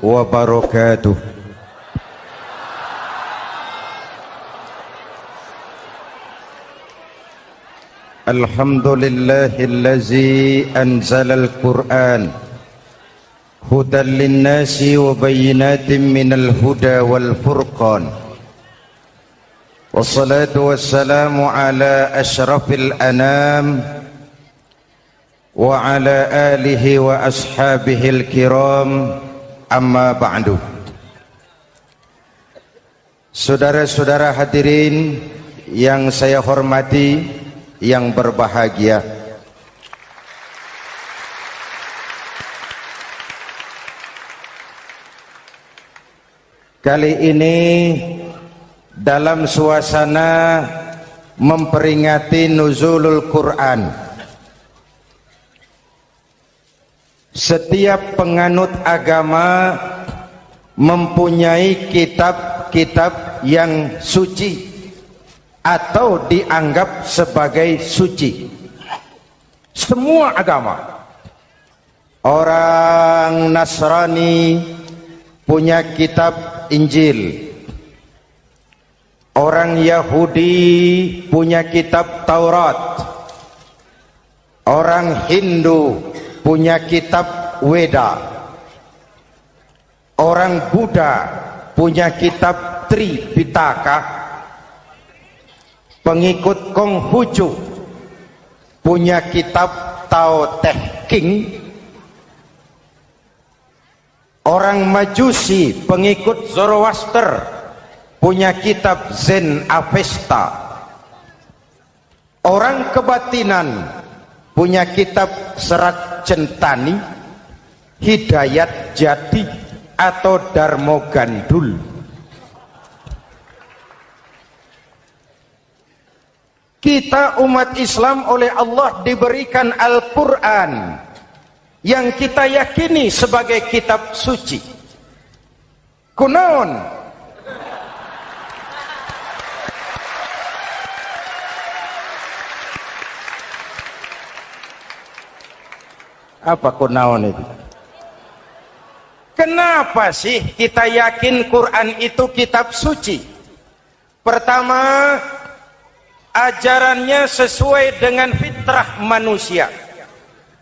wabarakatuh. Alhamdulillahillazi anzalal Qur'an hudan linnasi wa bayyinatin minal huda wal furqan. Wassalatu wassalamu ala asyrafil anam wa ala alihi wa ashabihil kiram, amma ba'du. Saudara-saudara hadirin yang saya hormati, yang berbahagia, kali ini dalam suasana memperingati nuzulul Quran, setiap penganut agama mempunyai kitab-kitab yang suci atau dianggap sebagai suci. Semua agama. Orang Nasrani punya kitab Injil, orang Yahudi punya kitab Taurat, orang Hindu punya kitab Weda, orang Buddha punya kitab Tripitaka, pengikut Konghucu punya kitab Tao Te Ching, orang Majusi pengikut Zoroaster punya kitab Zen Avesta, orang kebatinan punya kitab Serat Centani, Hidayat Jati atau Darmo Gandul. Kita umat Islam oleh Allah diberikan Al-Quran yang kita yakini sebagai kitab suci. Kunaon? Apa kunaon itu? Kenapa sih kita yakin Quran itu kitab suci? Pertama, ajarannya sesuai dengan fitrah manusia.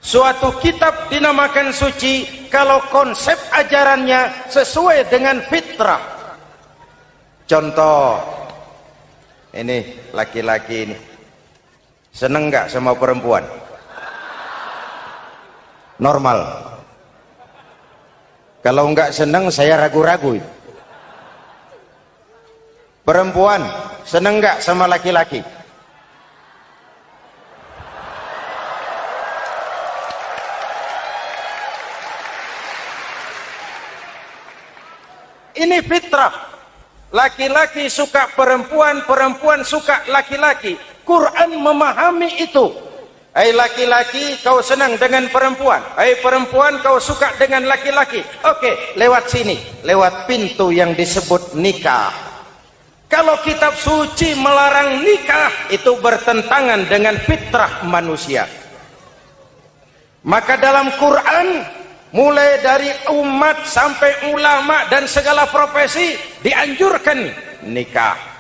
Suatu kitab dinamakan suci kalau konsep ajarannya sesuai dengan fitrah. Contoh, ini laki-laki ini seneng nggak sama perempuan? Normal. Kalau nggak seneng saya ragu-ragu. Perempuan seneng nggak sama laki-laki? Ini fitrah. Laki-laki suka perempuan, perempuan suka laki-laki. Quran memahami itu. Hai laki-laki, kau senang dengan perempuan. Hai perempuan, kau suka dengan laki-laki. Oke, lewat sini, lewat pintu yang disebut nikah. Kalau kitab suci melarang nikah, itu bertentangan dengan fitrah manusia. Maka dalam Quran, mulai dari umat sampai ulama dan segala profesi dianjurkan nikah.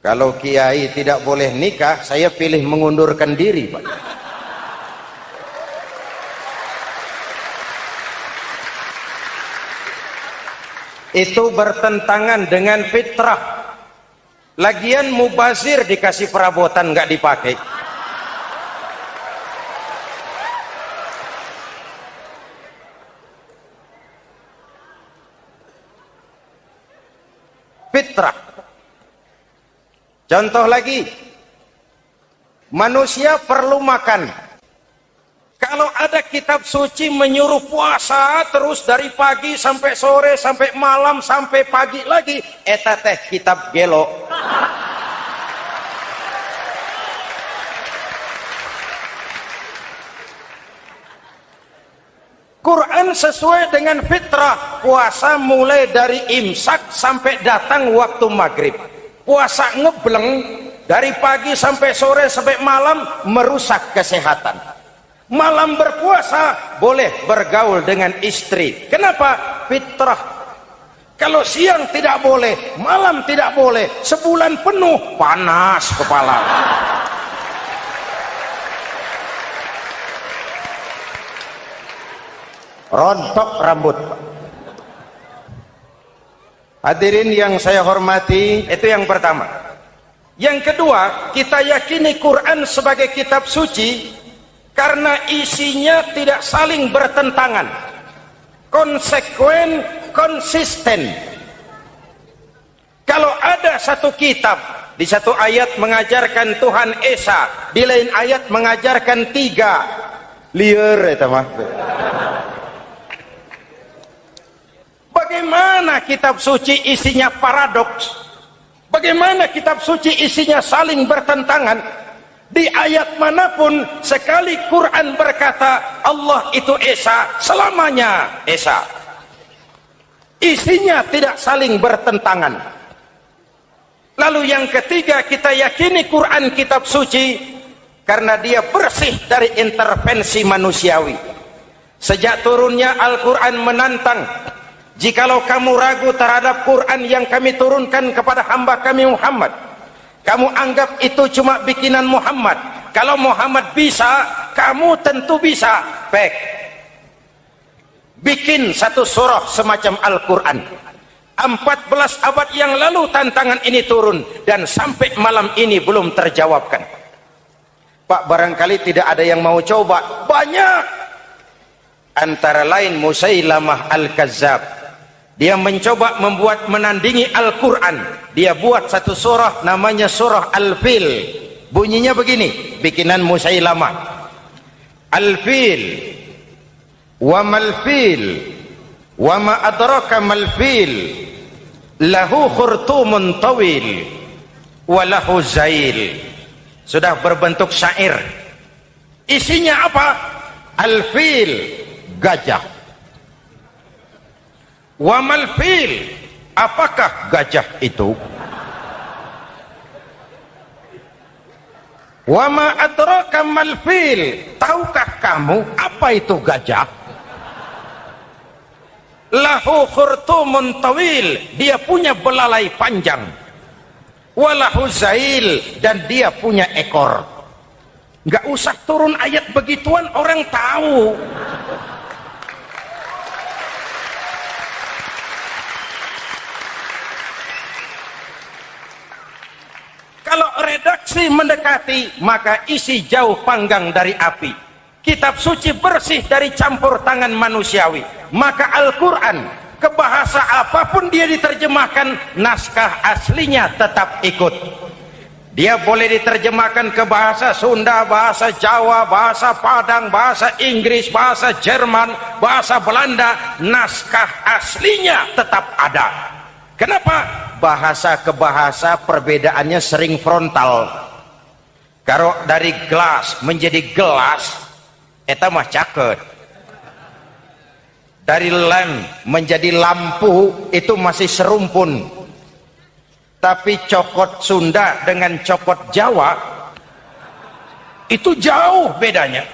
Kalau kiai tidak boleh nikah, saya pilih mengundurkan diri, Pak. Itu bertentangan dengan fitrah. Lagian mubazir dikasih perabotan nggak dipakai. Fitrah. Contoh lagi, manusia perlu makan. Kalau ada kitab suci menyuruh puasa terus dari pagi sampai sore sampai malam sampai pagi lagi, eta teh kitab gelo. Quran sesuai dengan fitrah. Puasa mulai dari imsak sampai datang waktu maghrib. Puasa ngebleng dari pagi sampai sore sampai malam merusak kesehatan. Malam berpuasa boleh bergaul dengan istri. Kenapa? Fitrah. Kalau siang tidak boleh, malam tidak boleh, sebulan penuh panas kepala. Rontok rambut. Hadirin yang saya hormati, itu yang pertama. Yang kedua, kita yakini Quran sebagai kitab suci karena isinya tidak saling bertentangan, konsekuen, konsisten. Kalau ada satu kitab, di satu ayat mengajarkan Tuhan Esa, di lain ayat mengajarkan tiga, liar itu mah. Bagaimana kitab suci isinya paradoks? Bagaimana kitab suci isinya saling bertentangan? Di ayat manapun sekali Quran berkata Allah itu Esa, selamanya Esa. Isinya tidak saling bertentangan. Lalu yang ketiga, kita yakini Quran kitab suci karena dia bersih dari intervensi manusiawi. Sejak turunnya Al-Quran menantang, jikalau kamu ragu terhadap Quran yang kami turunkan kepada hamba kami Muhammad, kamu anggap itu cuma bikinan Muhammad. Kalau Muhammad bisa, kamu tentu bisa. Bikin satu surah semacam Al-Quran. 14 abad yang lalu tantangan ini turun dan sampai malam ini belum terjawabkan. Pak, barangkali tidak ada yang mau coba. Banyak. Antara lain Musailamah Al-Kazzab. Dia mencoba membuat menandingi Al-Quran. Dia buat satu surah namanya surah Al-Fil. Bunyinya begini, bikinan Musailamah. Al-Fil, wa mal-fil, wa ma adraka mal-fil, lahu khurtumun tawil, wa lahu zail. Sudah berbentuk syair. Isinya apa? Al-Fil, gajah. Wa mal-fil, apakah gajah itu? Wa ma adraka mal-fil, tahukah kamu apa itu gajah? Lahu khurtumun tawil, dia punya belalai panjang. Wa lahu zail, dan dia punya ekor. Nggak usah turun ayat begituan, orang tahu. Kalau redaksi mendekati, maka isi jauh panggang dari api. Kitab suci bersih dari campur tangan manusiawi. Maka Al-Quran, ke bahasa apapun dia diterjemahkan, naskah aslinya tetap ikut. Dia boleh diterjemahkan ke bahasa Sunda, bahasa Jawa, bahasa Padang, bahasa Inggris, bahasa Jerman, bahasa Belanda, naskah aslinya tetap ada. Kenapa? Bahasa ke bahasa perbedaannya sering frontal. Kalau dari gelas menjadi gelas, eta mah caket. Dari lem menjadi lampu, itu masih serumpun. Tapi cokot Sunda dengan cokot Jawa, itu jauh bedanya.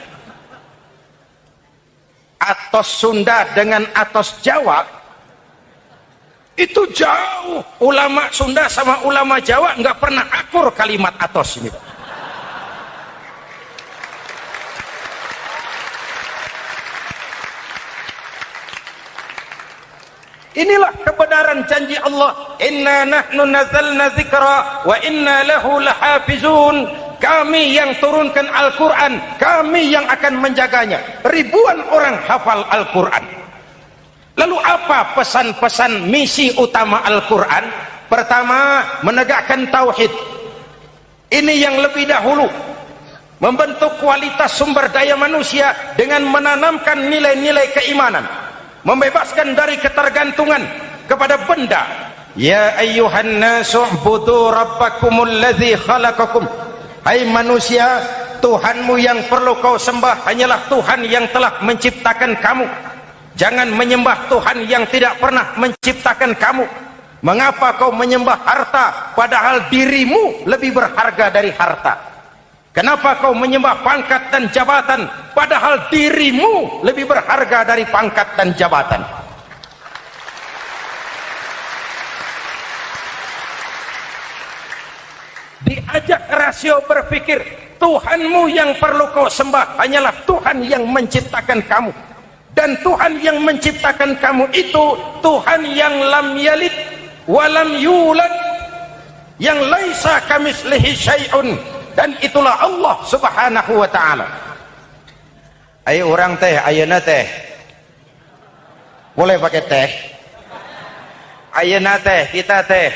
Atos Sunda dengan atos Jawa, itu jauh. Ulama Sunda sama ulama Jawa nggak pernah akur kalimat atos ini. Inilah kebenaran janji Allah, inna nahnu nazzalna dzikra wa inna lahu lahafizun. Kami yang turunkan Al-Quran, kami yang akan menjaganya. Ribuan orang hafal Al-Quran. Lalu apa pesan-pesan misi utama Al-Quran? Pertama, menegakkan tauhid. Ini yang lebih dahulu. Membentuk kualitas sumber daya manusia dengan menanamkan nilai-nilai keimanan. Membebaskan dari ketergantungan kepada benda. Ya ayyuhan nasu ubudu rabbakumul ladzi khalaqakum. Hai manusia, Tuhanmu yang perlu kau sembah hanyalah Tuhan yang telah menciptakan kamu. Jangan menyembah Tuhan yang tidak pernah menciptakan kamu. Mengapa kau menyembah harta padahal dirimu lebih berharga dari harta? Kenapa kau menyembah pangkat dan jabatan, padahal dirimu lebih berharga dari pangkat dan jabatan? Diajak rasio berpikir, Tuhanmu yang perlu kau sembah hanyalah Tuhan yang menciptakan kamu. Dan Tuhan yang menciptakan kamu itu Tuhan yang lam yalid walam yulad, yang laisa kamislihi syai'un, dan itulah Allah subhanahu wa ta'ala. Ayo orang teh, ayeuna teh boleh pakai teh, ayeuna teh kita teh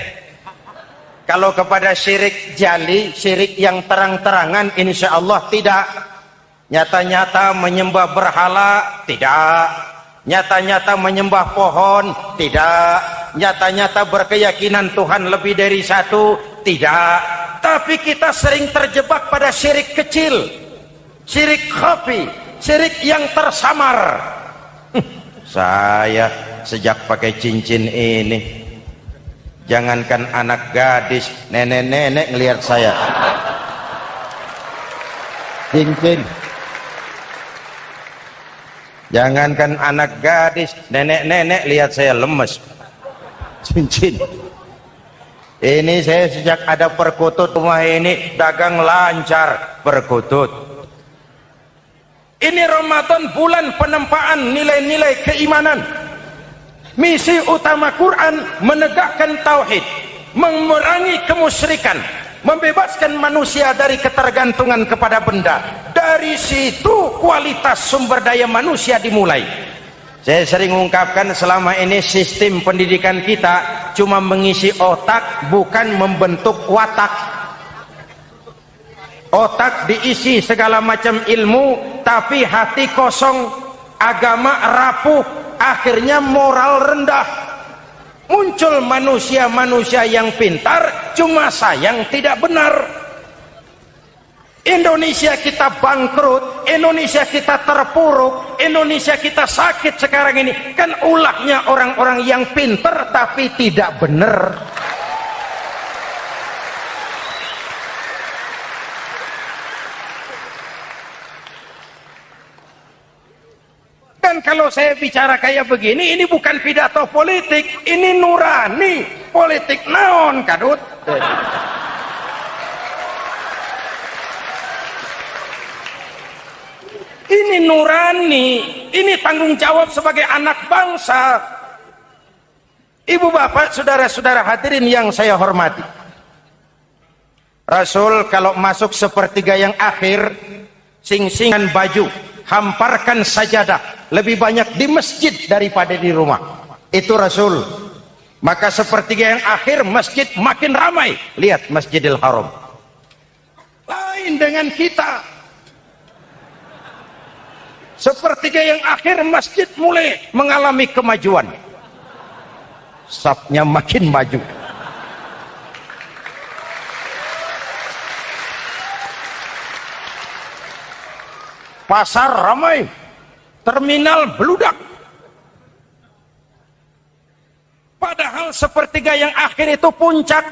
kalau kepada syirik jali, syirik yang terang-terangan, insya Allah tidak. Nyata-nyata menyembah berhala, tidak. Nyata-nyata menyembah pohon, tidak. Nyata-nyata berkeyakinan Tuhan lebih dari satu, tidak. Tapi kita sering terjebak pada syirik kecil, syirik khafi, syirik yang tersamar. Saya sejak pakai cincin ini, jangankan anak gadis, nenek-nenek ngelihat saya cincin. Jangankan anak gadis, nenek-nenek lihat saya lemes cincin. Ini saya sejak ada perkutut rumah ini dagang lancar perkutut. Ini Ramadan bulan penempaan nilai-nilai keimanan. Misi utama Quran menegakkan tauhid, memerangi kemusyrikan, membebaskan manusia dari ketergantungan kepada benda. Dari situ kualitas sumber daya manusia dimulai. Saya sering mengungkapkan selama ini sistem pendidikan kita cuma mengisi otak, bukan membentuk watak. Otak diisi segala macam ilmu, tapi hati kosong, agama rapuh, akhirnya moral rendah. Muncul manusia-manusia yang pintar, cuma sayang tidak benar. Indonesia kita bangkrut, Indonesia kita terpuruk, Indonesia kita sakit sekarang ini, kan ulahnya orang-orang yang pintar tapi tidak benar. Dan kalau saya bicara kayak begini, ini bukan pidato politik, ini nurani. Politik naon kadut. Ini nurani, ini tanggung jawab sebagai anak bangsa. Ibu bapak, saudara-saudara hadirin yang saya hormati, Rasul kalau masuk sepertiga yang akhir, sing-singan baju, hamparkan sajadah, lebih banyak di masjid daripada di rumah. Itu Rasul. Maka sepertiga yang akhir masjid makin ramai. Lihat Masjidil Haram. Lain dengan kita. Sepertiga yang akhir masjid mulai mengalami kemajuan. Safnya makin maju. Pasar ramai, terminal beludak. Padahal sepertiga yang akhir itu puncak.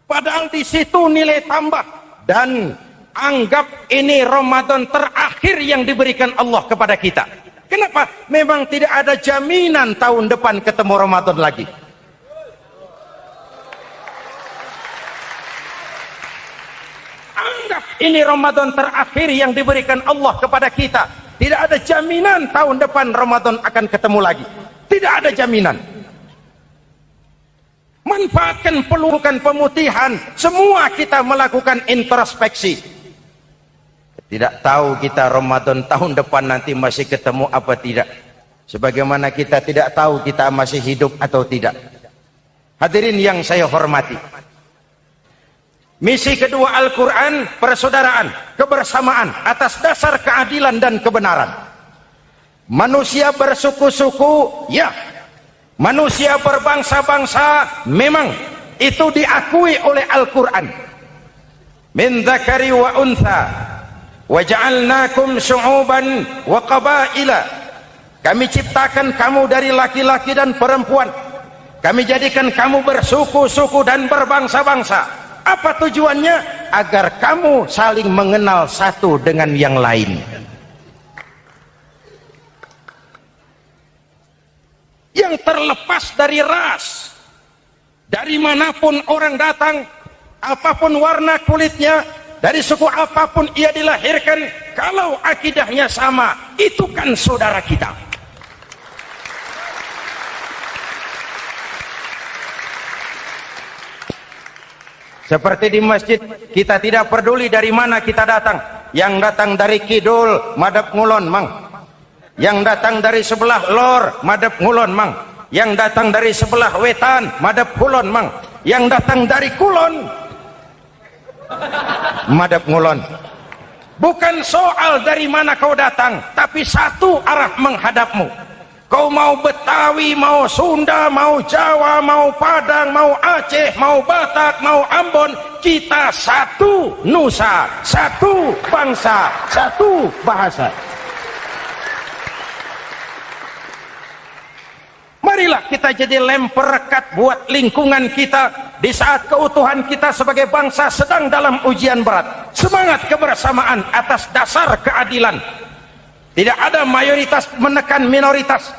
Padahal di situ nilai tambah. Dan anggap ini Ramadan terakhir yang diberikan Allah kepada kita. Kenapa? Memang tidak ada jaminan tahun depan ketemu Ramadan lagi. Anggap ini Ramadan terakhir yang diberikan Allah kepada kita. Tidak ada jaminan tahun depan Ramadan akan ketemu lagi. Tidak ada jaminan. Manfaatkan pelurukan pemutihan. Semua kita melakukan introspeksi. Tidak tahu kita Ramadan tahun depan nanti masih ketemu apa tidak. Sebagaimana kita tidak tahu kita masih hidup atau tidak. Hadirin yang saya hormati. Misi kedua Al-Quran, persaudaraan, kebersamaan atas dasar keadilan dan kebenaran. Manusia bersuku-suku, ya. Manusia berbangsa-bangsa, memang itu diakui oleh Al-Quran. Min dzakari wa untha wa ja'alnakum syu'uban wa qabaila. Kami ciptakan kamu dari laki-laki dan perempuan. Kami jadikan kamu bersuku-suku dan berbangsa-bangsa. Apa tujuannya? agar kamu saling mengenal satu dengan yang lain. Yang terlepas dari ras, dari manapun orang datang, apapun warna kulitnya, dari suku apapun ia dilahirkan, kalau akidahnya sama, itu kan saudara kita. Seperti di masjid, kita tidak peduli dari mana kita datang. Yang datang dari kidul, madhab ngulon mang. Yang datang dari sebelah lor, madhab ngulon mang. Yang datang dari sebelah wetan, madhab kulon mang. Yang datang dari kulon, madhab ngulon. Bukan soal dari mana kau datang, tapi satu arah menghadapmu. Kau mau Betawi, mau Sunda, mau Jawa, mau Padang, mau Aceh, mau Batak, mau Ambon, kita satu nusa, satu bangsa, satu bahasa. Marilah kita jadi lem perekat buat lingkungan kita di saat keutuhan kita sebagai bangsa sedang dalam ujian berat. Semangat kebersamaan atas dasar keadilan. Tidak ada mayoritas menekan minoritas.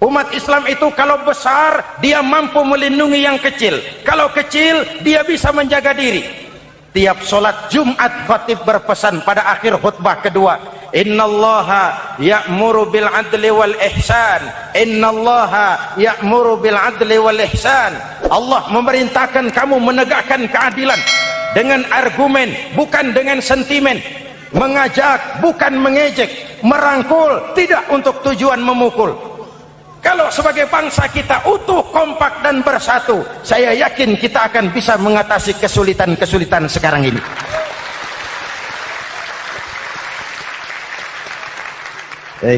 Umat Islam itu kalau besar, dia mampu melindungi yang kecil. Kalau kecil, dia bisa menjaga diri. Tiap sholat Jumat, khatib berpesan pada akhir khutbah kedua, innallaha ya'muru bil adli wal ihsan. Innallaha ya'muru bil adli wal ihsan. Allah memerintahkan kamu menegakkan keadilan dengan argumen, bukan dengan sentimen. Mengajak, bukan mengejek. Merangkul, tidak untuk tujuan memukul. Kalau sebagai bangsa kita utuh, kompak dan bersatu, saya yakin kita akan bisa mengatasi kesulitan-kesulitan sekarang ini.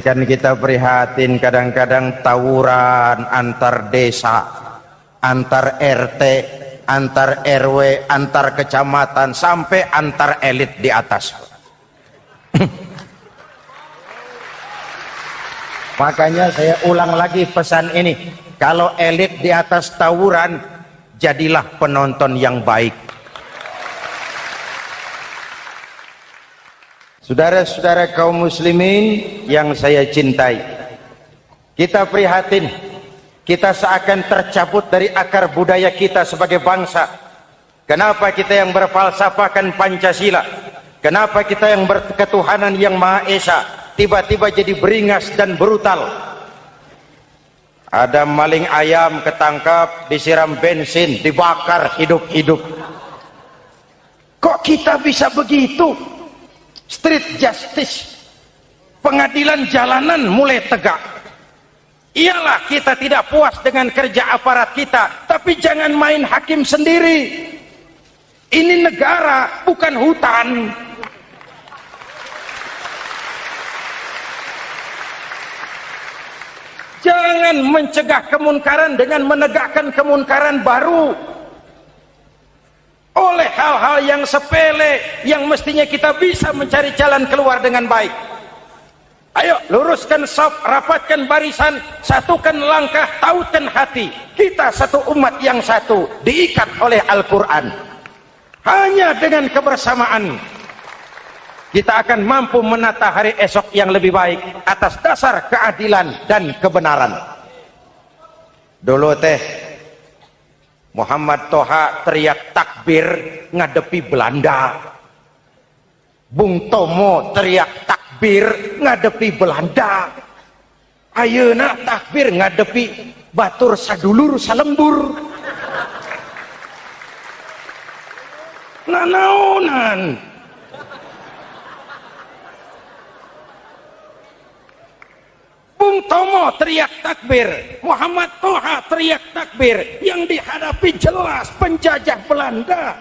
Kan kita prihatin kadang-kadang tawuran antar desa, antar RT, antar RW, antar kecamatan, sampai antar elit di atas. Makanya saya ulang lagi pesan ini, kalau elit di atas tawuran, jadilah penonton yang baik. Saudara-saudara kaum muslimin yang saya cintai, kita prihatin, kita seakan tercabut dari akar budaya kita sebagai bangsa. Kenapa kita yang berfalsafahkan Pancasila, kenapa kita yang berketuhanan yang Maha Esa tiba-tiba jadi beringas dan brutal? Ada maling ayam ketangkap, disiram bensin, dibakar hidup-hidup. Kok kita bisa begitu? Street justice, pengadilan jalanan mulai tegak. Iyalah kita tidak puas dengan kerja aparat kita, tapi jangan main hakim sendiri. Ini negara, bukan hutan. Jangan mencegah kemunkaran dengan menegakkan kemunkaran baru. Oleh hal-hal yang sepele, yang mestinya kita bisa mencari jalan keluar dengan baik. Ayo luruskan saf, rapatkan barisan, satukan langkah, tautkan hati. Kita satu umat yang satu, diikat oleh Al-Quran. Hanya dengan kebersamaan kita akan mampu menata hari esok yang lebih baik atas dasar keadilan dan kebenaran. Dulu Muhammad Toha teriak takbir ngadepi Belanda. Bung Tomo teriak takbir ngadepi Belanda. Ayeuna takbir ngadepi batur sadulur salembur. Nanaonan. Bung Tomo teriak takbir, Muhammad Toha teriak takbir, yang dihadapi jelas penjajah Belanda.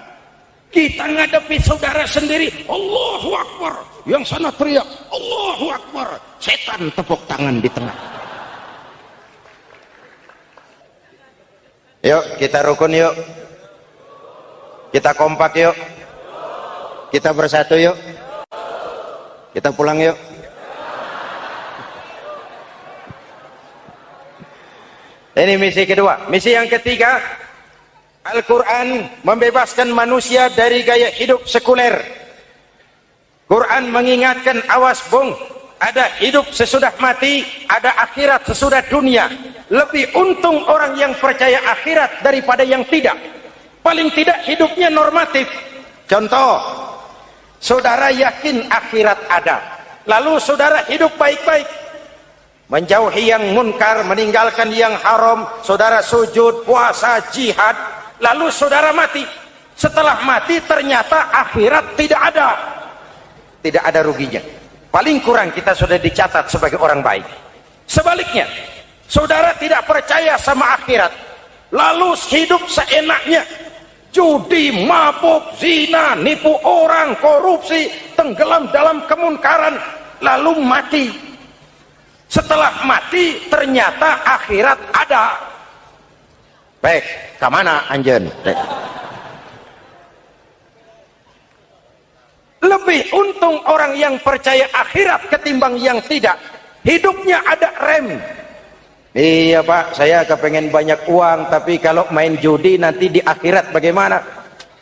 Kita ngadepi saudara sendiri, Allahu Akbar, yang sana teriak Allahu Akbar, setan tepuk tangan di tengah. Yuk kita rukun, yuk kita kompak, yuk kita bersatu, yuk kita pulang, yuk. Ini misi kedua. Misi yang ketiga Al-Quran membebaskan manusia dari gaya hidup sekuler. Quran mengingatkan, awas bung, ada hidup sesudah mati, ada akhirat sesudah dunia. Lebih untung orang yang percaya akhirat daripada yang tidak. Paling tidak hidupnya normatif. Contoh, saudara yakin akhirat ada, lalu saudara hidup baik-baik, menjauhi yang munkar, meninggalkan yang haram, saudara sujud, puasa, jihad, lalu saudara mati. Setelah mati ternyata akhirat tidak ada. Tidak ada ruginya. Paling kurang kita sudah dicatat sebagai orang baik. Sebaliknya, saudara tidak percaya sama akhirat, lalu hidup seenaknya, judi, mabuk, zina, nipu orang, korupsi, tenggelam dalam kemunkaran, lalu mati. Setelah mati ternyata akhirat ada. Baik, kemana anjen? Lebih untung orang yang percaya akhirat ketimbang yang tidak. Hidupnya ada rem. Iya pak, saya kepengen banyak uang, tapi kalau main judi nanti di akhirat bagaimana?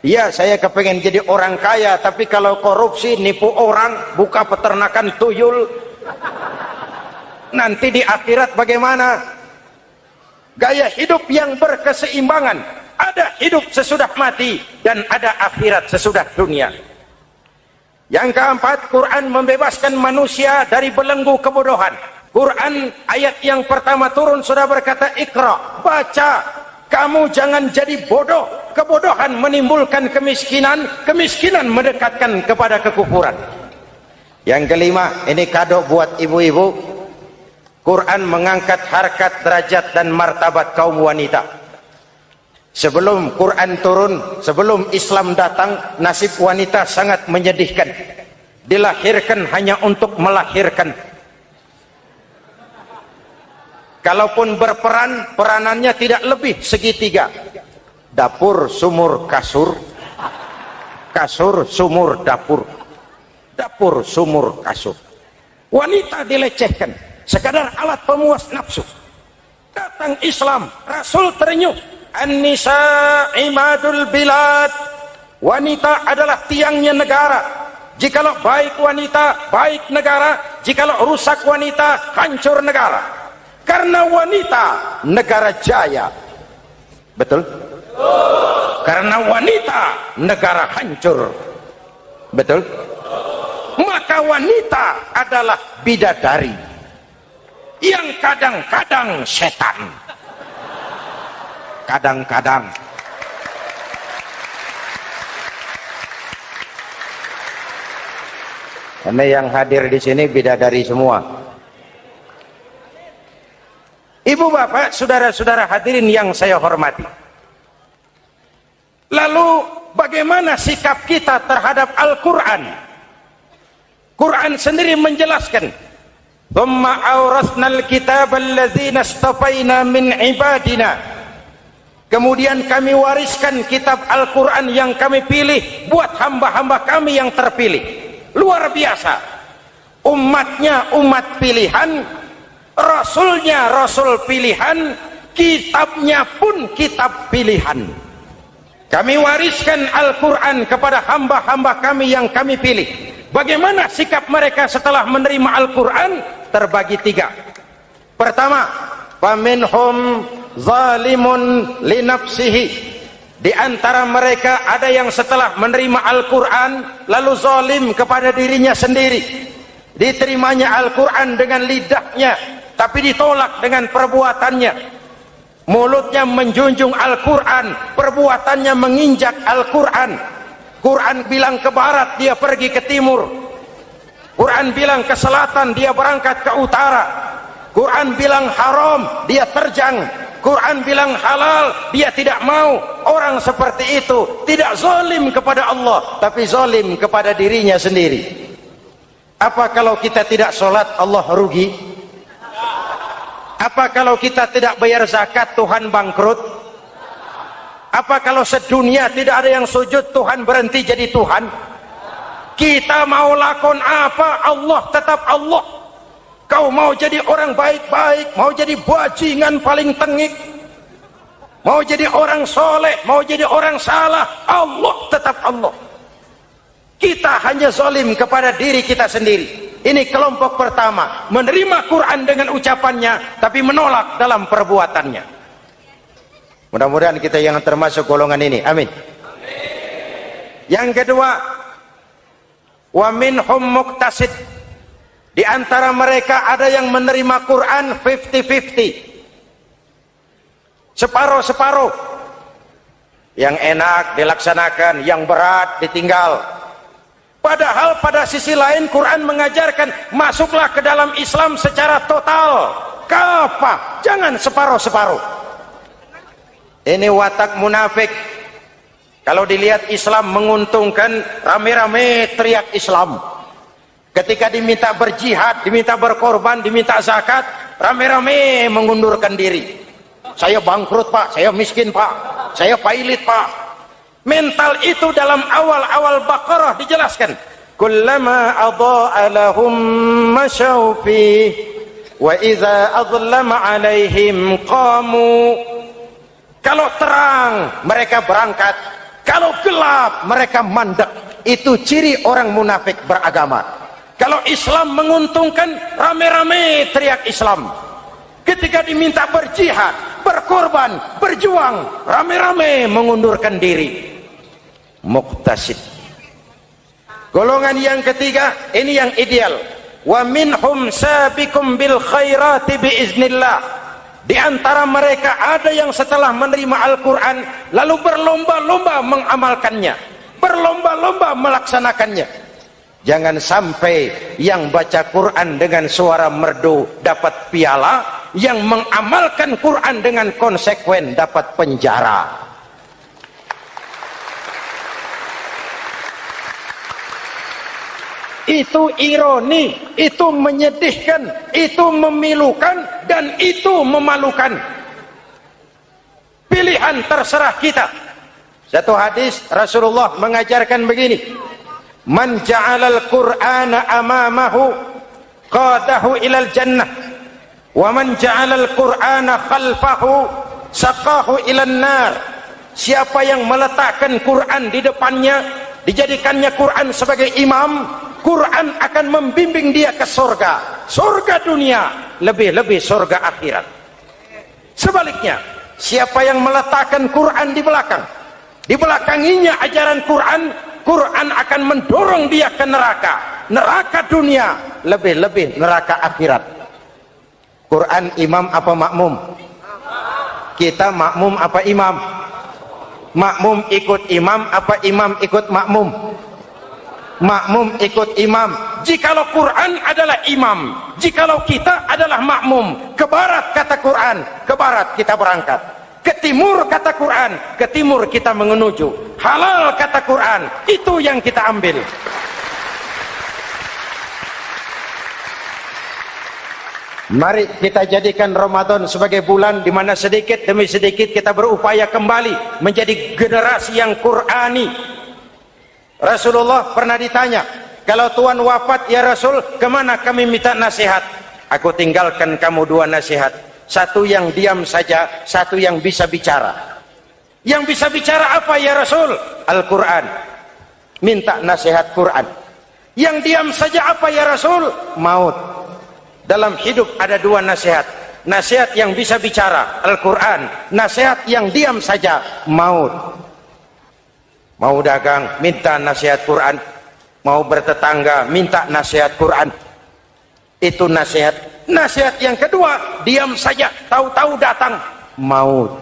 Iya, saya kepengen jadi orang kaya, tapi kalau korupsi, nipu orang, buka peternakan tuyul, nanti di akhirat bagaimana? Gaya hidup yang berkeseimbangan. Ada hidup sesudah mati dan ada akhirat sesudah dunia. Yang keempat, Quran membebaskan manusia dari belenggu kebodohan. Quran ayat yang pertama turun sudah berkata, Iqra, baca, kamu jangan jadi bodoh. Kebodohan menimbulkan kemiskinan, kemiskinan mendekatkan kepada kekufuran. Yang kelima, ini kado buat ibu-ibu, Quran mengangkat harkat, derajat dan martabat kaum wanita. Sebelum Quran turun, sebelum Islam datang, nasib wanita sangat menyedihkan. Dilahirkan hanya untuk melahirkan. Kalaupun berperan, peranannya tidak lebih segitiga. Dapur, sumur, kasur. Kasur, sumur, dapur. Dapur, sumur, kasur. Wanita dilecehkan, sekadar alat pemuas nafsu. Datang Islam, Rasul terenyuh. An-nisa imadul bilad. Wanita adalah tiangnya negara. Jikalau baik wanita, baik negara. Jikalau rusak wanita, hancur negara. Karena wanita, negara jaya. Betul? Karena wanita, negara hancur. Betul? Maka wanita adalah bidadari yang kadang-kadang setan. Kadang-kadang. Karena yang hadir di sini bidadari semua. Ibu bapak, saudara-saudara hadirin yang saya hormati. Lalu bagaimana sikap kita terhadap Al-Quran? Quran sendiri menjelaskan, "Tsumma awrasnal kitaba alladzina istafaina min ibadina." Kemudian kami wariskan kitab Al-Quran yang kami pilih buat hamba-hamba kami yang terpilih. Luar biasa. Umatnya umat pilihan, Rasulnya Rasul pilihan, kitabnya pun kitab pilihan. Kami wariskan Al-Quran kepada hamba-hamba kami yang kami pilih. Bagaimana sikap mereka setelah menerima Al-Quran? Terbagi tiga. Pertama, faminhum zalimun li nafsihi. Di antara mereka ada yang setelah menerima Al-Quran lalu zalim kepada dirinya sendiri. Diterimanya Al-Quran dengan lidahnya, tapi ditolak dengan perbuatannya. Mulutnya menjunjung Al-Quran, perbuatannya menginjak Al-Quran. Quran bilang ke barat, dia pergi ke timur. Quran bilang ke selatan, dia berangkat ke utara. Quran bilang haram, dia terjang. Quran bilang halal, dia tidak mau. Orang seperti itu tidak zalim kepada Allah, tapi zalim kepada dirinya sendiri. Apa kalau kita tidak sholat, Allah rugi? Apa kalau kita tidak bayar zakat, Tuhan bangkrut? Apa kalau sedunia tidak ada yang sujud, Tuhan berhenti jadi Tuhan? Kita mau lakon apa, Allah tetap Allah. Kau mau jadi orang baik-baik, mau jadi bajingan paling tengik, Mau jadi orang soleh, mau jadi orang salah, Allah tetap Allah. Kita hanya zalim kepada diri kita sendiri. Ini kelompok pertama, menerima Quran dengan ucapannya tapi menolak dalam perbuatannya. Mudah-mudahan kita yang termasuk golongan ini. Amin. Yang kedua, wa minhum muqtasid. Di antara mereka ada yang menerima Quran 50-50. Separuh-separuh. Yang enak dilaksanakan, yang berat ditinggal. Padahal pada sisi lain Quran mengajarkan masuklah ke dalam Islam secara total. Kafah, jangan separuh-separuh. Ini watak munafik. Kalau dilihat Islam menguntungkan, rame-rame teriak Islam. Ketika diminta berjihad, diminta berkorban, diminta zakat, rame-rame mengundurkan diri. Saya bangkrut pak, saya miskin pak, saya pailit pak. Mental itu dalam awal-awal Baqarah dijelaskan. Kullama adha'a lahum masyaw fi wa idza adlama alaihim qamu. Kalau terang mereka berangkat, kalau gelap mereka mandek. Itu ciri orang munafik beragama. Kalau Islam menguntungkan, rame-rame teriak Islam. Ketika diminta berjihad, berkorban, berjuang, rame-rame mengundurkan diri. Muqtasid. Golongan yang ketiga, ini yang ideal. Wa minhum sabiqum bil khairati biiznillah. Di antara mereka ada yang setelah menerima Al-Quran lalu berlomba-lomba mengamalkannya, berlomba-lomba melaksanakannya. Jangan sampai yang baca Quran dengan suara merdu dapat piala, yang mengamalkan Quran dengan konsekuen dapat penjara. Itu ironi, itu menyedihkan, itu memilukan, dan itu memalukan. Pilihan terserah kita. Satu hadis Rasulullah mengajarkan begini: man ja'alal Qur'ana amamahu qadahu ilal jannah, wa man ja'alal Qur'ana khalfahu saqahu ilan nar. Siapa yang meletakkan Quran di depannya, dijadikannya Quran sebagai imam, Quran akan membimbing dia ke surga, surga dunia, lebih-lebih surga akhirat. Sebaliknya, siapa yang meletakkan Quran di belakang, dibelakanginya ajaran Quran, Quran akan mendorong dia ke neraka, neraka dunia, lebih-lebih neraka akhirat. Quran imam apa makmum? Kita makmum apa imam? Makmum ikut imam apa imam ikut makmum? Makmum ikut imam. Jikalau Quran adalah imam, jikalau kita adalah makmum, ke barat kata Quran, ke barat kita berangkat. Ke timur kata Quran, ke timur kita menuju. Halal kata Quran, itu yang kita ambil. Mari kita jadikan Ramadan sebagai bulan di mana sedikit demi sedikit kita berupaya kembali menjadi generasi yang Qurani. Rasulullah pernah ditanya, kalau Tuhan wafat ya Rasul, kemana kami minta nasihat? Aku tinggalkan kamu dua nasihat. Satu yang diam saja, satu yang bisa bicara. Yang bisa bicara apa ya Rasul? Al-Quran. Minta nasihat Quran. Yang diam saja apa ya Rasul? Maut. Dalam hidup ada dua nasihat. Nasihat yang bisa bicara, Al-Quran. Nasihat yang diam saja, maut. Mau dagang, minta nasihat Quran. Mau bertetangga, minta nasihat Quran. Itu nasihat. Nasihat yang kedua, diam saja, tahu-tahu datang maut.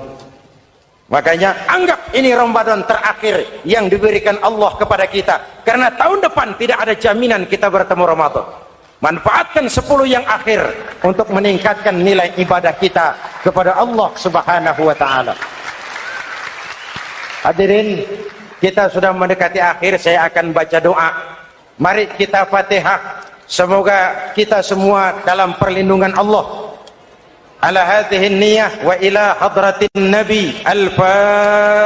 Makanya anggap ini Ramadan terakhir yang diberikan Allah kepada kita. Karena tahun depan tidak ada jaminan kita bertemu Ramadan. Manfaatkan 10 yang akhir untuk meningkatkan nilai ibadah kita kepada Allah Subhanahu wa ta'ala. Hadirin, kita sudah mendekati akhir, saya akan baca doa. Mari kita Fatihah. Semoga kita semua dalam perlindungan Allah. Ala hadhihi niyah wa ila hadratin Nabi. Al-Fatihah.